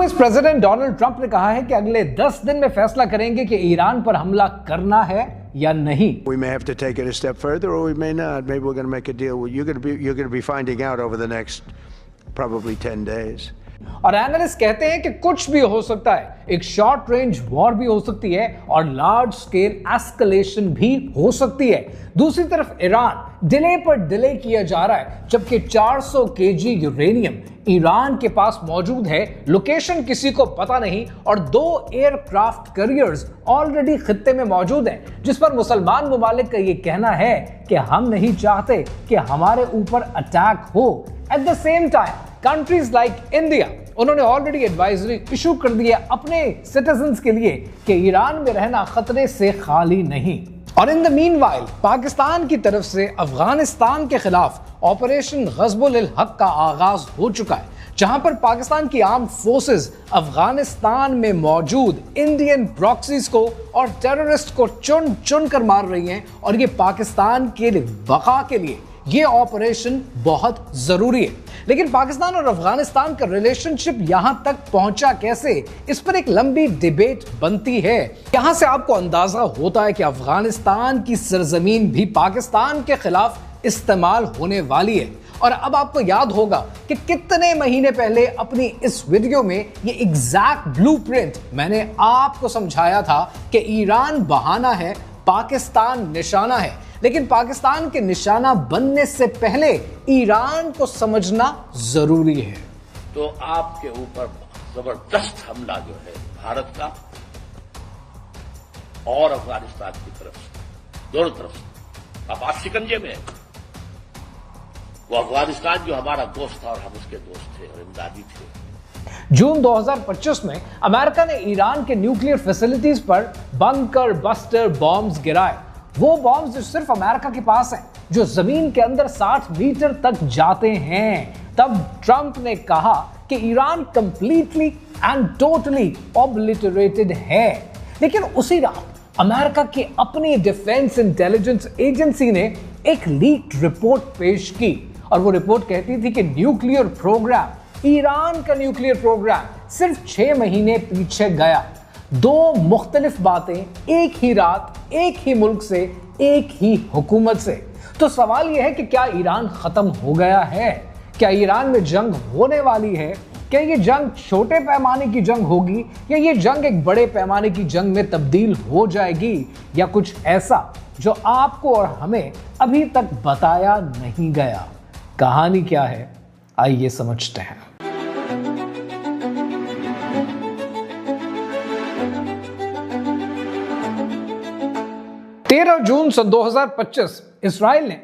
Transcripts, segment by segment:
US president Donald Trump ने कहा है कि अगले 10 दिन में फैसला करेंगे कि ईरान पर हमला करना है या नहीं। We may have to take it a step further or we may not. Maybe we're going to make a deal. You're going to be finding out over the next probably 10 days. और analyst कहते हैं कि कुछ भी हो सकता है, एक शॉर्ट रेंज वॉर भी हो सकती है और लार्ज स्केल एस्केलेशन भी हो सकती है। दूसरी तरफ ईरान डिले पर डिले किया जा रहा है, जबकि 400 केजी यूरेनियम ईरान के पास मौजूद है, लोकेशन किसी को पता नहीं, और 2 एयरक्राफ्ट कैरियर्स ऑलरेडी खित्ते में मौजूद हैं, जिस पर मुसलमान मुमालिक का यह कहना है कि हम नहीं चाहते कि हमारे ऊपर अटैक हो। At the same time countries like India, उन्होंने ऑलरेडी एडवाइजरी इशू कर दी है अपने सिटीजन्स के लिए कि ईरान में रहना खतरे से खाली नहीं। और इन द मीनवाइल पाकिस्तान की तरफ से अफगानिस्तान के खिलाफ ऑपरेशन गज़बुल हक का आगाज हो चुका है, जहां पर पाकिस्तान की आर्म फोर्सेस अफगानिस्तान में मौजूद इंडियन प्रॉक्सीज को और टेररिस्ट को चुन चुन कर मार रही हैं। और ये पाकिस्तान के बका के लिए ये ऑपरेशन बहुत जरूरी है। लेकिन पाकिस्तान और अफगानिस्तान का रिलेशनशिप यहां तक पहुंचा कैसे, इस पर एक लंबी डिबेट बनती है। यहां से आपको अंदाजा होता है कि अफगानिस्तान की सरजमीन भी पाकिस्तान के खिलाफ इस्तेमाल होने वाली है। और अब आपको याद होगा कि कितने महीने पहले अपनी इस वीडियो में ये एग्जैक्ट ब्लूप्रिंट मैंने आपको समझाया था कि ईरान बहाना है, पाकिस्तान निशाना है। लेकिन पाकिस्तान के निशाना बनने से पहले ईरान को समझना जरूरी है। तो आपके ऊपर जबरदस्त हमला जो है भारत का और अफगानिस्तान की तरफ से, दोनों तरफ से, अब आप शिकंजे में हैं। वो अफगानिस्तान जो हमारा दोस्त था और हम उसके दोस्त थे और इमदादी थे। जून 2025 में अमेरिका ने ईरान के न्यूक्लियर फैसिलिटीज पर बंकर बस्टर बॉम्ब्स गिराए। वो बॉम्ब्स जो सिर्फ अमेरिका के पास हैं, जो जमीन के अंदर 60 मीटर तक जाते हैं। तब ट्रंप ने कहा कि Iran completely and totally obliterated है। लेकिन उसी रात अमेरिका की अपनी डिफेंस इंटेलिजेंस एजेंसी ने एक लीक्ड रिपोर्ट पेश की, और वो रिपोर्ट कहती थी कि न्यूक्लियर प्रोग्राम, ईरान का न्यूक्लियर प्रोग्राम सिर्फ 6 महीने पीछे गया। 2 मुख्तलिफ बातें एक ही रात, एक ही मुल्क से, एक ही हुकूमत से। तो सवाल यह है कि क्या ईरान खत्म हो गया है? क्या ईरान में जंग होने वाली है? क्या ये जंग छोटे पैमाने की जंग होगी या ये जंग एक बड़े पैमाने की जंग में तब्दील हो जाएगी, या कुछ ऐसा जो आपको और हमें अभी तक बताया नहीं गया? कहानी क्या है, आइए समझते हैं। 13 जून सन 2025 इसराइल ने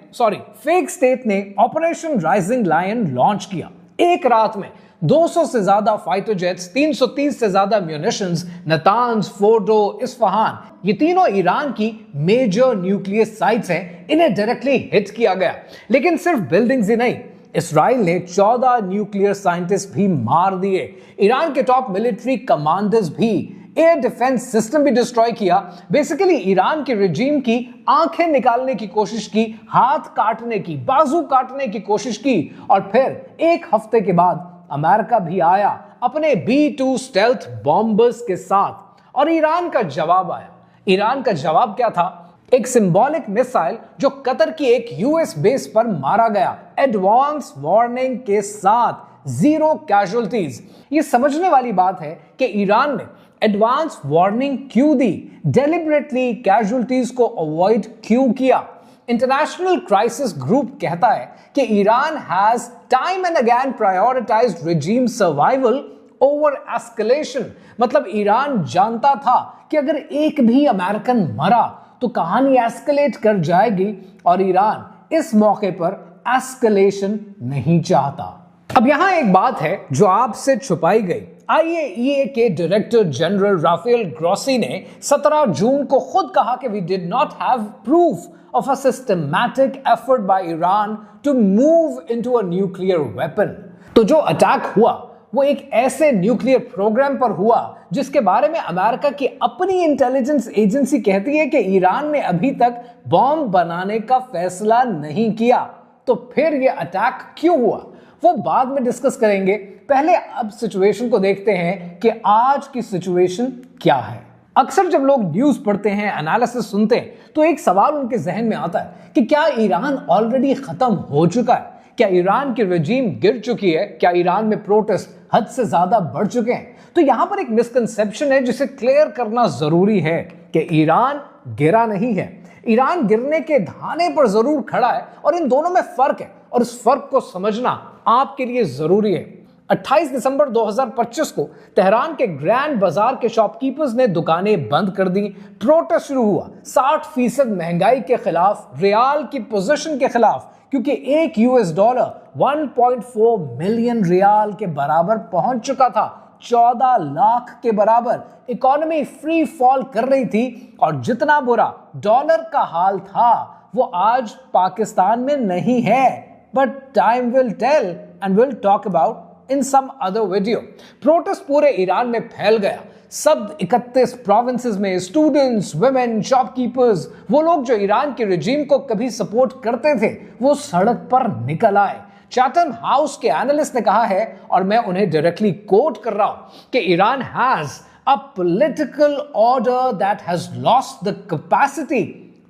फेक स्टेट ने ऑपरेशन राइजिंग लायन लॉन्च किया। एक रात में 200 से ज्यादा फाइटर जेट्स, 330 से ज्यादा म्यूनिशंस, नतान्स, फोर्डो, इस्फहान, ये तीनों ईरान की मेजर न्यूक्लियर साइट्स हैं, इन्हें डायरेक्टली हिट किया गया। लेकिन सिर्फ बिल्डिंग्स ही नहीं, इसराइल ने 14 न्यूक्लियर साइंटिस्ट भी मार दिए। ईरान के टॉप मिलिट्री कमांडर्स भी, एयर डिफेंस सिस्टम भी डिस्ट्रॉय किया। बेसिकली ईरान के रिजीम की आंखें निकालने की कोशिश की, हाथ काटने की, बाजू काटने की कोशिश की। और फिर एक हफ्ते के बाद अमेरिका भी आया अपने B-2 स्टेल्थ बॉम्बर्स के साथ, और ईरान का जवाब आया। ईरान का जवाब क्या था? एक सिंबॉलिक मिसाइल जो कतर की एक यूएस बेस पर मारा गया, एडवांस वार्निंग के साथ, 0 कैजुअल्टीज। ये समझने वाली बात है कि ईरान ने एडवांस वार्निंग क्यों दी, डेलिबरेटली कैजुअल्टीज को अवॉइड क्यों किया। इंटरनेशनल क्राइसिस ग्रुप कहता है कि Iran has time and again prioritised regime survival over escalation. मतलब ईरान जानता था कि अगर एक भी अमेरिकन मरा तो कहानी एस्केलेट कर जाएगी, और ईरान इस मौके पर एस्केलेशन नहीं चाहता। अब यहां एक बात है जो आपसे छुपाई गई। IAEA के डायरेक्टर जनरल राफेल ग्रॉसी ने 17 जून को खुद कहा कि we did not have proof of a systematic effort by Iran to move into a nuclear weapon। तो जो अटैक हुआ वो एक ऐसे न्यूक्लियर प्रोग्राम पर हुआ जिसके बारे में अमेरिका की अपनी इंटेलिजेंस एजेंसी कहती है कि ईरान ने अभी तक बॉम्ब बनाने का फैसला नहीं किया। तो फिर ये अटैक क्यों हुआ वो बाद में डिस्कस करेंगे। पहले अब सिचुएशन को देखते हैं कि आज की सिचुएशन क्या है। अक्सर जब लोग न्यूज पढ़ते हैं, एनालिसिस सुनते हैं, तो एक सवाल उनके जहन में आता है कि क्या ईरान ऑलरेडी खत्म हो चुका है? क्या ईरान की रेजिम गिर चुकी है? क्या ईरान में प्रोटेस्ट हद से ज्यादा बढ़ चुके हैं? तो यहां पर एक मिसकंसेप्शन है जिसे क्लियर करना जरूरी है कि ईरान गिरा नहीं है। ईरान गिरने के धाने पर जरूर खड़ा है और इन दोनों में फर्क है और इस फर्क को समझना आपके लिए जरूरी है। 28 दिसंबर 2025 को तेहरान के ग्रैंड बाजार के शॉपकीपर्स ने दुकानें बंद कर दी। प्रोटेस्ट शुरू हुआ 60% महंगाई के खिलाफ, रियाल की पोजीशन के खिलाफ, क्योंकि एक $1 1.4 मिलियन रियाल के बराबर पहुंच चुका था, 14 लाख के बराबर। इकोनॉमी फ्री फॉल कर रही थी और जितना बुरा डॉलर का हाल था वो आज पाकिस्तान में नहीं है। But time will tell and will talk about in some other video. Protest पूरे ईरान में फैल गया। सब 31 प्रोविंसेस में स्टूडेंट्स, वुमेन, शॉपकीपर्स, वो लोग जो ईरान के रेजिम को कभी सपोर्ट करते थे, वो सड़क पर निकल आए। चैथम हाउस के एनालिस्ट ने कहा है, और मैं उन्हें डायरेक्टली कोट कर रहा हूं, कि Iran has a political order that has lost the capacity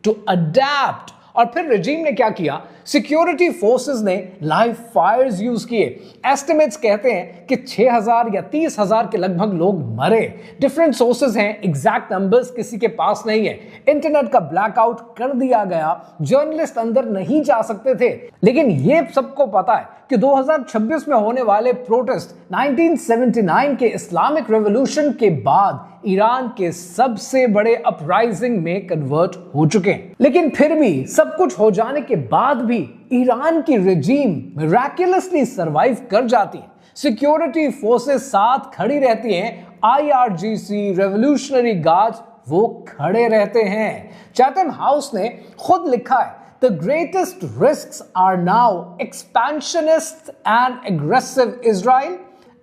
to adapt. और फिर रेजिम ने क्या किया? सिक्योरिटी फोर्सेस ने लाइव फायर्स यूज किए। एस्टिमेट्स कहते हैं कि 6,000 या 30,000 के लगभग लोग मरे। डिफरेंट सोर्सेस हैं, एग्जैक्ट नंबर्स किसी के पास नहीं है। इंटरनेट का ब्लैकआउट कर दिया गया, जर्नलिस्ट अंदर नहीं जा सकते थे। लेकिन ये सबको पता है कि 2026 में होने वाले प्रोटेस्ट 1979 के इस्लामिक रेवोल्यूशन के बाद ईरान के सबसे बड़े अपराइजिंग में कन्वर्ट हो चुके हैं। लेकिन फिर भी सब कुछ हो जाने के बाद भी ईरान की रेजिम मिराकुलसली सरवाइव कर जाती है। सिक्योरिटी फोर्सेस साथ खड़ी रहती हैं, IRGC, रेवोल्यूशनरी गार्ड्स वो खड़े रहते हैं। चैथम हाउस ने खुद लिखा है, The greatest risks are now expansionist and aggressive Israel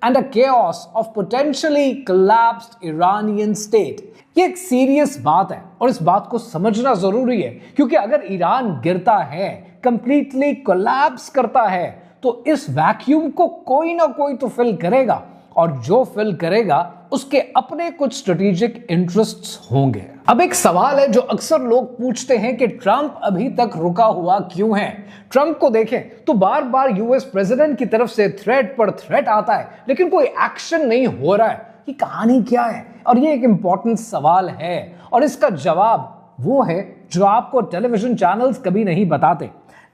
and a chaos of potentially collapsed Iranian state. ये एक सीरियस बात है और इस बात को समझना जरूरी है, क्योंकि अगर ईरान गिरता है, कंप्लीटली कोलैप्स करता है, तो इस वैक्यूम को कोई ना कोई तो फिल करेगा, और जो फिल करेगा उसके अपने कुछ स्ट्रेटेजिक इंटरेस्ट्स होंगे। अब एक सवाल है जो अक्सर लोग पूछते हैं कि ट्रंप अभी तक रुका हुआ क्यों है? ट्रंप को देखें तो बार बार यूएस प्रेसिडेंट की तरफ से थ्रेट पर थ्रेट आता है, लेकिन कोई एक्शन नहीं हो रहा है। ये कहानी क्या है? और ये एक इंपॉर्टेंट सवाल है और इसका जवाब वो है जो आपको टेलीविजन चैनल्स कभी नहीं बताते।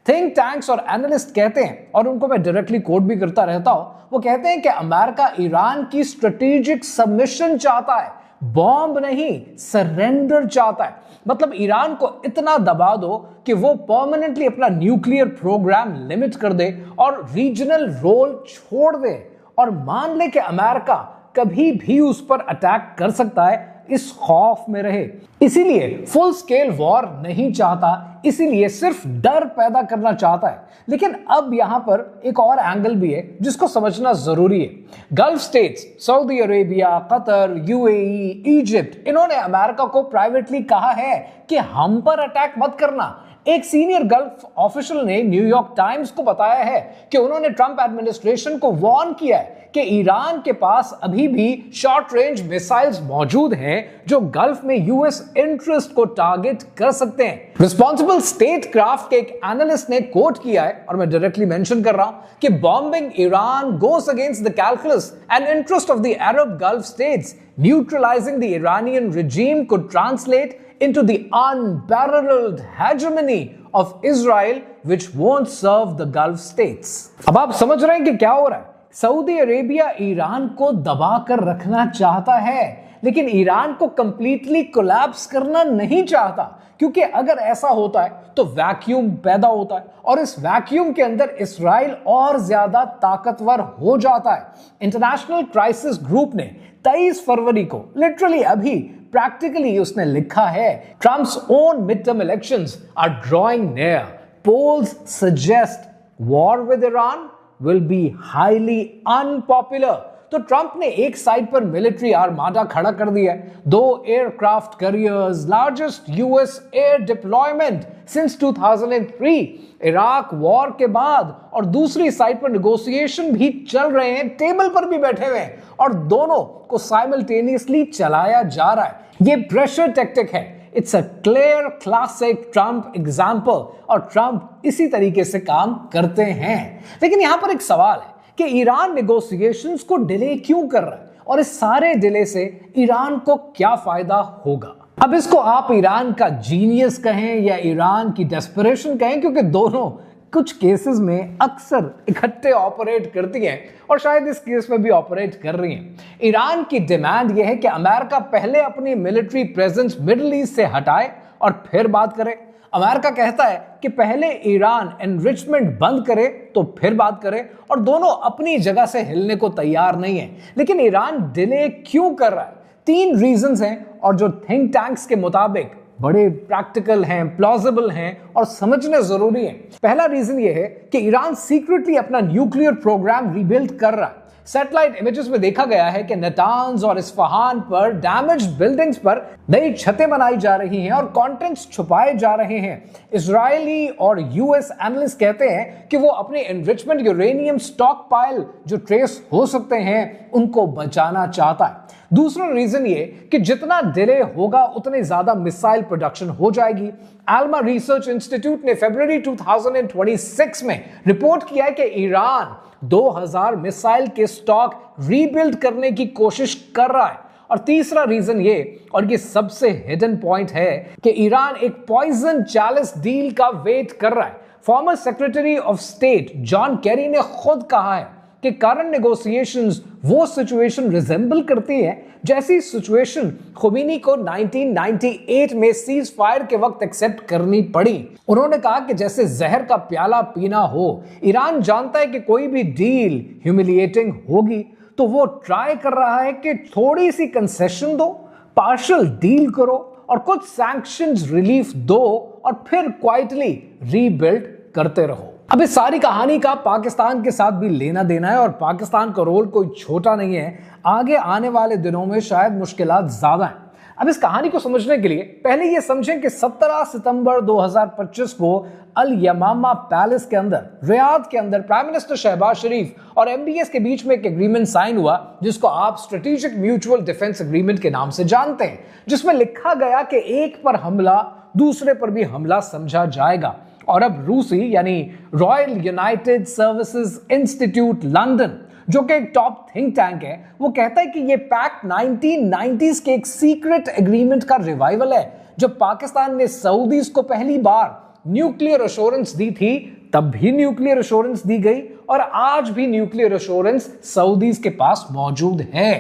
थिंक टैंक्स और एनालिस्ट कहते हैं, और उनको मैं डायरेक्टली कोट भी करता रहता हूं, वो कहते हैं कि अमेरिका ईरान की स्ट्रेटेजिक सबमिशन चाहता है, बॉम्ब नहीं, सरेंडर चाहता है। मतलब ईरान को इतना दबा दो कि वो परमानेंटली अपना न्यूक्लियर प्रोग्राम लिमिट कर दे और रीजनल रोल छोड़ दे, और मान ले कि अमेरिका कभी भी उस पर अटैक कर सकता है, इस खौफ में रहे। इसीलिए फुल स्केल वॉर नहीं चाहता, इसीलिए सिर्फ डर पैदा करना चाहता है। लेकिन अब यहां पर एक और एंगल भी है जिसको समझना जरूरी है। Gulf states, Saudi Arabia, Qatar, UAE, Egypt, इन्होंने अमेरिका को प्राइवेटली कहा है कि हम पर अटैक मत करना। एक सीनियर गल्फ ऑफिशियल ने न्यूयॉर्क टाइम्स को बताया है कि उन्होंने ट्रंप एडमिनिस्ट्रेशन को वार्न किया है कि ईरान के पास अभी भी शॉर्ट रेंज मिसाइल्स मौजूद हैं जो गल्फ में यूएस इंटरेस्ट को टारगेट कर सकते हैं। रिस्पॉन्सिबल स्टेट क्राफ्ट के एक एनालिस्ट ने कोट किया है, और मैं डायरेक्टली मेंशन कर रहा हूं, कि bombing Iran goes against the calculus and interest of the Arab gulf states, neutralising the Iranian regime could translate into the unparalleled hegemony of Israel which won't serve the Gulf states। अब आप समझ रहे हैं कि क्या हो रहा है? सऊदी अरेबिया ईरान को दबाकर रखना चाहता है, लेकिन ईरान को कंप्लीटली कोलैप्स करना नहीं चाहता, क्योंकि अगर ऐसा होता है तो वैक्यूम पैदा होता है और इस वैक्यूम के अंदर इस्राइल और ज्यादा ताकतवर हो जाता है। इंटरनेशनल क्राइसिस ग्रुप ने 23 फरवरी को, लिटरली अभी, प्रैक्टिकली उसने लिखा है, Trump's own mid term elections are drawing near, polls suggest war with Iran will be highly unpopular। तो ट्रंप ने एक साइड पर मिलिट्री आर्माडा खड़ा कर दिया है, 2 aircraft carriers, largest US air deployment since 2003 Iraq war के बाद, और दूसरी साइड पर नेगोशिएशन भी चल रहे हैं, टेबल पर भी बैठे हुए हैं और दोनों को साइमल्टेनियसली चलाया जा रहा है। ये प्रेशर टैक्टिक है। It's a clear classic Trump example, और ट्रंप इसी तरीके से काम करते हैं। लेकिन यहां पर एक सवाल है कि ईरान नेगोशिएशंस को डिले क्यों कर रहा है, और इस सारे डिले से ईरान को क्या फायदा होगा। अब इसको आप ईरान का जीनियस कहें या ईरान की डेस्परेशन कहें, क्योंकि दोनों कुछ केसेस में अक्सर इकट्ठे ऑपरेट करती हैं और शायद इस केस में भी ऑपरेट कर रही हैं। ईरान की डिमांड यह है कि अमेरिका पहले अपनी मिलिट्री प्रेजेंस मिडिल ईस्ट से हटाए और फिर बात करे। अमेरिका कहता है कि पहले ईरान एनरिचमेंट बंद करे तो फिर बात करे, और दोनों अपनी जगह से हिलने को तैयार नहीं है। लेकिन ईरान डिले क्यों कर रहा है? 3 रीजंस हैं, और जो थिंक टैंक्स के मुताबिक बड़े प्रैक्टिकल हैं, प्लॉजिबल हैं और समझने जरूरी हैं। पहला रीजन ये है कि ईरान सीक्रेटली अपना न्यूक्लियर प्रोग्राम रीबिल्ड कर रहा है। सैटेलाइट इमेजेस में देखा गया है कि नेतान्स और इस्फहान पर डैमेज्ड बिल्डिंग्स पर नई छतें बनाई जा रही हैं और कंटेंट्स छुपाए जा रहे हैं। इजरायली और यूएस एनालिस्ट कहते हैं कि वो अपने एनरिचमेंट यूरेनियम स्टॉक पाइल जो ट्रेस हो सकते हैं उनको बचाना चाहता है। दूसरा रीजन ये कि जितना डिले होगा उतने ज्यादा मिसाइल प्रोडक्शन हो जाएगी। एल्मा रिसर्च इंस्टीट्यूट ने फरवरी 2026 में रिपोर्ट किया है कि ईरान 2000 मिसाइल के स्टॉक रीबिल्ड करने की कोशिश कर रहा है। और तीसरा रीजन ये, और ये सबसे हिडन पॉइंट है, कि ईरान एक पॉइजन चैलेंज डील का वेट कर रहा है। Former secretary of state John Kerry ने खुद कहा है कि करंट नेगोशिएशंस वो सिचुएशन रिजेंबल करती है जैसी सिचुएशन खुमैनी को 1998 में सीज फायर के वक्त एक्सेप्ट करनी पड़ी। उन्होंने कहा कि जैसे जहर का प्याला पीना हो। ईरान जानता है कि कोई भी डील ह्यूमिलिएटिंग होगी, तो वो ट्राई कर रहा है कि थोड़ी सी कंसेशन दो, पार्शियल डील करो और कुछ सैंक्शंस रिलीफ दो, और फिर क्वाइटली रीबिल्ड करते रहो। अब इस सारी कहानी का पाकिस्तान के साथ भी लेना देना है, और पाकिस्तान का रोल कोई छोटा नहीं है। आगे आने वाले दिनों में शायद मुश्किलात ज्यादा हैं। अब इस कहानी को समझने के लिए पहले ये समझें कि 17 सितंबर 2025 को अल यमामा पैलेस के अंदर, रियाद के अंदर, प्राइम मिनिस्टर शहबाज शरीफ और एमबीएस के बीच में एक एग्रीमेंट साइन हुआ, जिसको आप स्ट्रेटेजिक म्यूचुअल डिफेंस एग्रीमेंट के नाम से जानते हैं, जिसमें लिखा गया कि एक पर हमला दूसरे पर भी हमला समझा जाएगा। और अब रूसी यानी royal United services institute London, जो कि एक टॉप थिंक टैंक है, वो कहता है कि ये पैक्ट 1990s के एक सीक्रेट एग्रीमेंट का रिवाइवल है। जब पाकिस्तान ने सऊदीज को पहली बार न्यूक्लियर एश्योरेंस दी थी, तब भी न्यूक्लियर एश्योरेंस दी गई, और आज भी न्यूक्लियर एश्योरेंस सऊदीज के पास मौजूद है।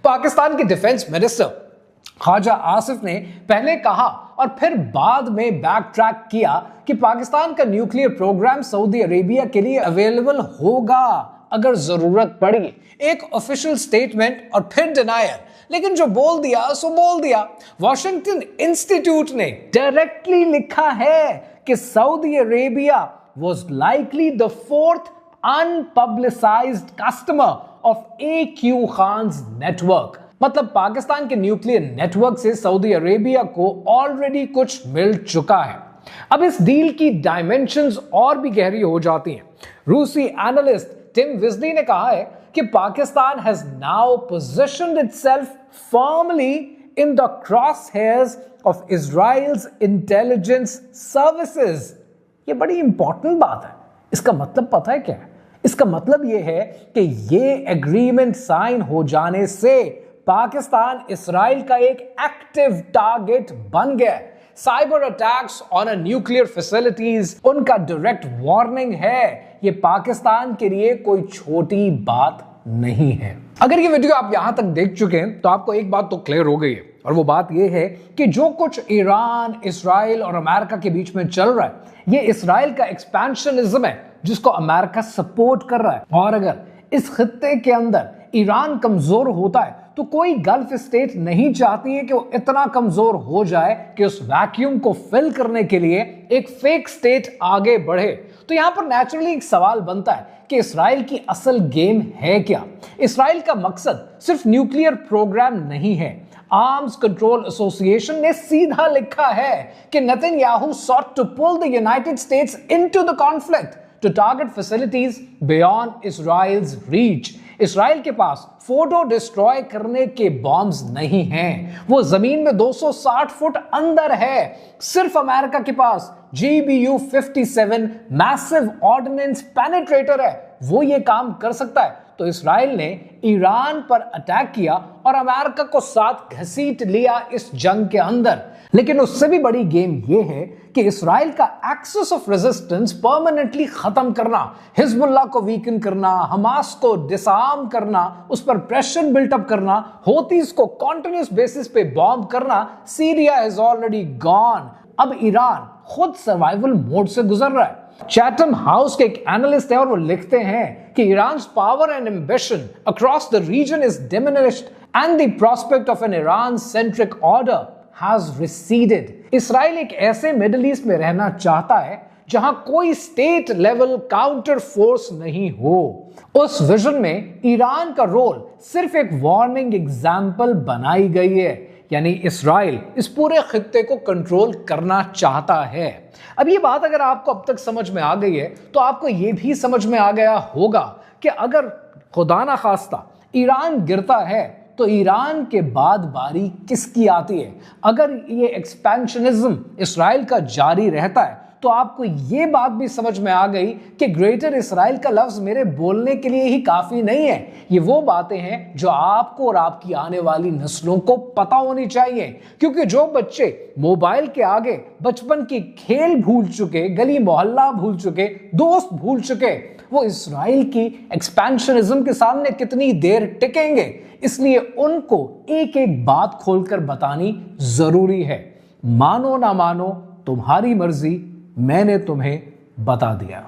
पाकिस्तान के डिफेंस मिनिस्टर ख्वाजा आसिफ ने पहले कहा और फिर बाद में बैक ट्रैक किया कि पाकिस्तान का न्यूक्लियर प्रोग्राम सऊदी अरेबिया के लिए अवेलेबल होगा अगर जरूरत पड़ी। एक ऑफिशियल स्टेटमेंट और फिर डिनायर, लेकिन जो बोल दिया सो बोल दिया। वॉशिंगटन इंस्टीट्यूट ने डायरेक्टली लिखा है कि Saudi Arabia was likely the 4th unpublicised customer of AQ Khan's network. मतलब पाकिस्तान के न्यूक्लियर नेटवर्क से सऊदी अरेबिया को ऑलरेडी कुछ मिल चुका है। अब इस डील की डायमेंशंस और भी गहरी हो जाती हैं। रूसी एनालिस्ट टिम विजली ने कहा है कि Pakistan has now positioned itself firmly in the crosshairs of Israel's intelligence services. ये बड़ी इंपॉर्टेंट बात है। इसका मतलब पता है क्या है? इसका मतलब यह है कि ये एग्रीमेंट साइन हो जाने से पाकिस्तान इसराइल का एक एक्टिव टारगेट बन गया। Cyber attacks on nuclear facilities उनका डायरेक्ट वार्निंग है। ये पाकिस्तान के लिए कोई छोटी बात नहीं है। अगर ये वीडियो आप यहां तक देख चुके हैं तो आपको एक बात तो क्लियर हो गई है, और वो बात ये है कि जो कुछ ईरान, इसराइल और अमेरिका के बीच में चल रहा है, ये इसराइल का एक्सपेंशनिज्म है जिसको अमेरिका सपोर्ट कर रहा है। और अगर इस खित्ते के अंदर ईरान कमजोर होता है तो कोई गल्फ स्टेट नहीं चाहती है कि वो इतना कमजोर हो जाए कि उस वैक्यूम को फिल करने के लिए एक फेक स्टेट आगे बढ़े। तो यहां पर नेचुरली एक सवाल बनता है कि इसराइल की असल गेम है क्या। इसराइल का मकसद सिर्फ न्यूक्लियर प्रोग्राम नहीं है। आर्म्स कंट्रोल एसोसिएशन ने सीधा लिखा है कि Netanyahu sought to pull the United States into the conflict to target facilities beyond Israel's reach। Israel के पास फोटो डिस्ट्रॉय करने के बॉम्ब्स नहीं हैं, वो जमीन में 260 फुट अंदर है। सिर्फ अमेरिका के पास GBU-57 मैसिव ऑर्डिनेंस पेनिट्रेटर है, वो ये काम कर सकता है। तो इसराइल ने ईरान पर अटैक किया और अमेरिका को साथ घसीट लिया इस जंग के अंदर। लेकिन उससे भी बड़ी गेम यह है कि इसराइल का एक्सेस ऑफ रेजिस्टेंस परमानेंटली खत्म करना, हिजबुल्लाह को वीकन करना, हमास को डिसआर्म करना, उस पर प्रेशर बिल्टअप करना, होतीज को कॉन्टिन्यूस बेसिस पे बॉम्ब करना। Syria is already gone. अब ईरान खुद सर्वाइवल मोड से गुजर रहा है। चैटम हाउस के एक एनालिस्ट है और वो लिखते हैं कि Iran's power and ambition across the region is diminished and the prospect of an Iran centric order has receded। Israel एक ऐसे मिडिल ईस्ट में रहना चाहता है जहां कोई स्टेट लेवल काउंटर फोर्स नहीं हो। उस विजन में ईरान का रोल सिर्फ एक वार्निंग एग्जाम्पल बनाई गई है, यानी इसराइल इस पूरे खित्ते को कंट्रोल करना चाहता है। अब ये बात अगर आपको अब तक समझ में आ गई है तो आपको ये भी समझ में आ गया होगा कि अगर खुदा ना खास्ता ईरान गिरता है तो ईरान के बाद बारी किसकी आती है। अगर ये एक्सपेंशनिज्म इसराइल का जारी रहता है तो आपको ये बात भी समझ में आ गई कि ग्रेटर इसराइल का लफ्ज मेरे बोलने के लिए ही काफी नहीं है। ये वो बातें हैं जो आपको और आपकी आने वाली नस्लों को पता होनी चाहिए, क्योंकि जो बच्चे मोबाइल के आगे बचपन की खेल भूल चुके, गली मोहल्ला भूल चुके, दोस्त भूल चुके, वो इसराइल की एक्सपेंशनिज्म के सामने कितनी देर टिकेंगे। इसलिए उनको एक एक बात खोलकर बतानी जरूरी है। मानो ना मानो तुम्हारी मर्जी, मैंने तुम्हें बता दिया।